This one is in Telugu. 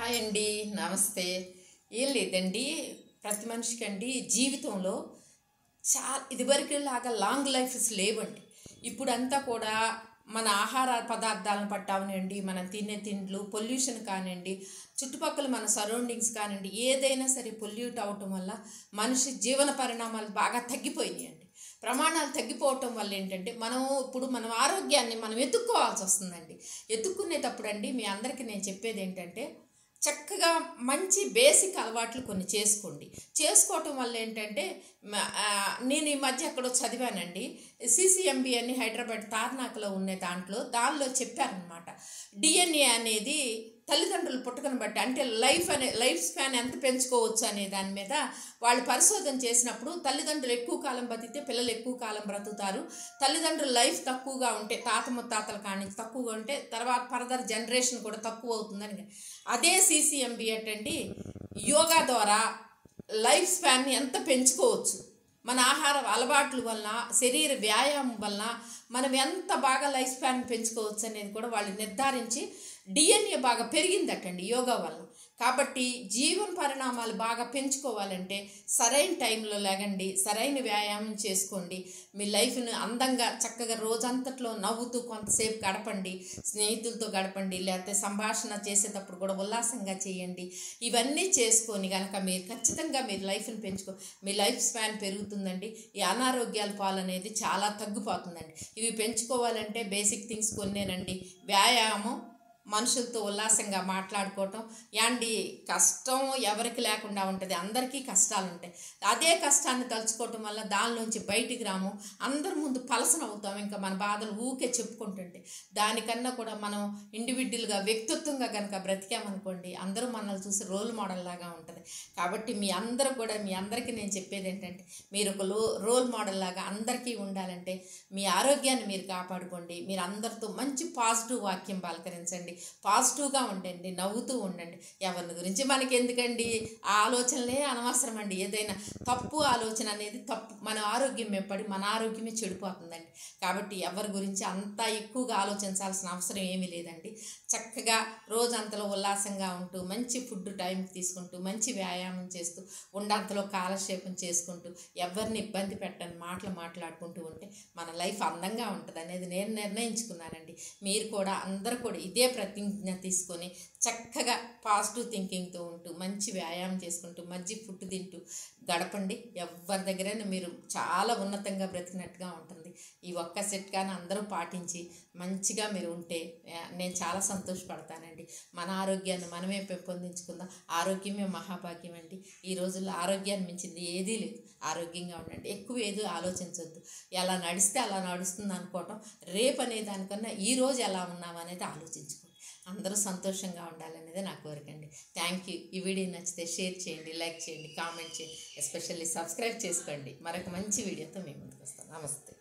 హాయ్ అండి, నమస్తే. ఏం లేదండి, ప్రతి మనిషికి అండి జీవితంలో ఇదివరకులాగా లాంగ్ లైఫ్స్ లేవండి. ఇప్పుడంతా కూడా మన ఆహార పదార్థాలను పట్టావనండి, మనం తినే తిండ్లు, పొల్యూషన్ కానివ్వండి, చుట్టుపక్కల మన సరౌండింగ్స్ కానివ్వండి, ఏదైనా సరే పొల్యూట్ అవటం వల్ల మనిషి జీవన పరిణామాలు బాగా తగ్గిపోయినాయండి. ప్రమాణాలు తగ్గిపోవటం వల్ల ఏంటంటే ఇప్పుడు మన ఆరోగ్యాన్ని మనం ఎత్తుక్కోవాల్సి వస్తుందండి. ఎత్తుక్కునేటప్పుడు అండి మీ అందరికీ నేను చెప్పేది ఏంటంటే, చక్కగా మంచి బేసిక్ అలవాట్లు కొన్ని చేసుకోవటం వల్ల ఏంటంటే నేను ఈ మధ్య ఎక్కడో చదివానండి. సిసిఎంబి అని హైదరాబాద్ తార్నాకలో ఉన్న దానిలో చెప్పారనమాట. డిఎన్ఏ అనేది తల్లిదండ్రులు పుట్టుకను బట్టి, అంటే లైఫ్ స్పాన్ ఎంత పెంచుకోవచ్చు అనే దాని మీద వాళ్ళు పరిశోధన చేసినప్పుడు, తల్లిదండ్రులు ఎక్కువ కాలం బతికితే పిల్లలు ఎక్కువ కాలం బ్రతుకుతారు, తల్లిదండ్రుల లైఫ్ తక్కువగా ఉంటే, తాత ముత్తాతల కానీ తక్కువగా ఉంటే తర్వాత ఫర్దర్ జనరేషన్ కూడా తక్కువ అవుతుందని. అదే సిసిఎంబి ఏంటండి, యోగా ద్వారా లైఫ్ స్పాన్ని ఎంత పెంచుకోవచ్చు, మన ఆహార అలవాట్ల వలన, శరీర వ్యాయామం వలన మనం ఎంత బాగా లైఫ్ స్పాన్ పెంచుకోవచ్చు అనేది కూడా వాళ్ళు నిర్ధారించి, డిఎన్ఏ బాగా పెరిగిందటండి యోగా వల్ల. కాబట్టి జీవన పరిణామాలు బాగా పెంచుకోవాలంటే సరైన టైంలో లేగండి, సరైన వ్యాయామం చేసుకోండి, మీ లైఫ్ని అందంగా చక్కగా రోజంతట్లో నవ్వుతూ కొంతసేపు గడపండి, స్నేహితులతో గడపండి, లేకపోతే సంభాషణ చేసేటప్పుడు కూడా ఉల్లాసంగా చేయండి. ఇవన్నీ చేసుకొని కనుక మీరు ఖచ్చితంగా మీరు లైఫ్ని మీ లైఫ్ స్పాన్ పెరుగుతుందండి. ఈ అనారోగ్యాల పాలనేది చాలా తగ్గిపోతుందండి. ఇవి పెంచుకోవాలంటే బేసిక్ థింగ్స్ కొన్నేనండి. వ్యాయామం, మనుషులతో ఉల్లాసంగా మాట్లాడుకోవటం. యాండి కష్టం ఎవరికి లేకుండా ఉంటుంది, అందరికీ కష్టాలు ఉంటాయి. అదే కష్టాన్ని తలుచుకోవటం వల్ల దానిలోంచి బయటికి రాము, అందరి ముందు పలసన అవుతాం, ఇంకా మన బాధలు ఊకే చెప్పుకుంటుంటే. దానికన్నా కూడా మనం ఇండివిజువల్గా వ్యక్తిత్వంగా కనుక బ్రతికామనుకోండి, అందరూ మనల్ని చూసి రోల్ మోడల్ లాగా ఉంటుంది. కాబట్టి మీ అందరికీ నేను చెప్పేది ఏంటంటే, మీరు ఒక రోల్ మోడల్ లాగా అందరికీ ఉండాలంటే మీ ఆరోగ్యాన్ని మీరు కాపాడుకోండి. మీరు అందరితో మంచి పాజిటివ్ వాక్యం పలకరించండి, పాజిటివ్గా ఉండండి, నవ్వుతూ ఉండండి. ఎవరిని గురించి మనకి ఎందుకండి, ఆ ఆలోచనలే అనవసరం అండి. ఏదైనా తప్పు ఆలోచన అనేది తప్పు, మన ఆరోగ్యం మెప్పడి మన ఆరోగ్యమే చెడిపోతుందండి. కాబట్టి ఎవరి గురించి అంతా ఎక్కువగా ఆలోచించాల్సిన అవసరం ఏమీ లేదండి. చక్కగా రోజంతలో ఉల్లాసంగా ఉంటూ, మంచి ఫుడ్ టైంకి తీసుకుంటూ, మంచి వ్యాయామం చేస్తూ, ఉండంతలో కాలక్షేపం చేసుకుంటూ, ఎవరిని ఇబ్బంది పెట్టని మాటలు మాట్లాడుకుంటూ ఉంటే మన లైఫ్ అందంగా ఉంటుంది అనేది నేను నిర్ణయించుకున్నానండి. మీరు కూడా అందరూ కూడా ఇదే ప్రతిజ్ఞ తీసుకొని చక్కగా పాజిటివ్ థింకింగ్తో ఉంటూ, మంచి వ్యాయామం చేసుకుంటూ, మంచి ఫుడ్ తింటూ గడపండి. ఎవరి దగ్గరైనా మీరు చాలా ఉన్నతంగా బ్రతికినట్టుగా ఉంటుంది. ఈ ఒక్క సెట్ కానీ అందరూ పాటించి మంచిగా మీరు ఉంటే నేను చాలా సంతోషపడతానండి. మన ఆరోగ్యాన్ని మనమే పెంపొందించుకుందాం. ఆరోగ్యమే మహాభాగ్యం అండి. ఈ రోజుల్లో ఆరోగ్యాన్ని మించింది ఏదీ లేదు. ఆరోగ్యంగా ఉండండి, ఎక్కువ ఏదో ఆలోచించవద్దు. ఎలా నడిస్తే అలా నడుస్తుంది అనుకోవటం, రేపు అనే దానికన్నా ఈరోజు ఎలా ఉన్నామనేది ఆలోచించుకోండి. అందరూ సంతోషంగా ఉండాలనేది నా కోరికండి. Thank you. ఈ వీడియో నచ్చితే షేర్ చేయండి, లైక్ చేయండి, కామెంట్ చేయండి, ఎస్పెషల్లీ సబ్స్క్రైబ్ చేసుకోండి. మరొక మంచి వీడియోతో మేము ముందుకు వస్తాం. నమస్తే.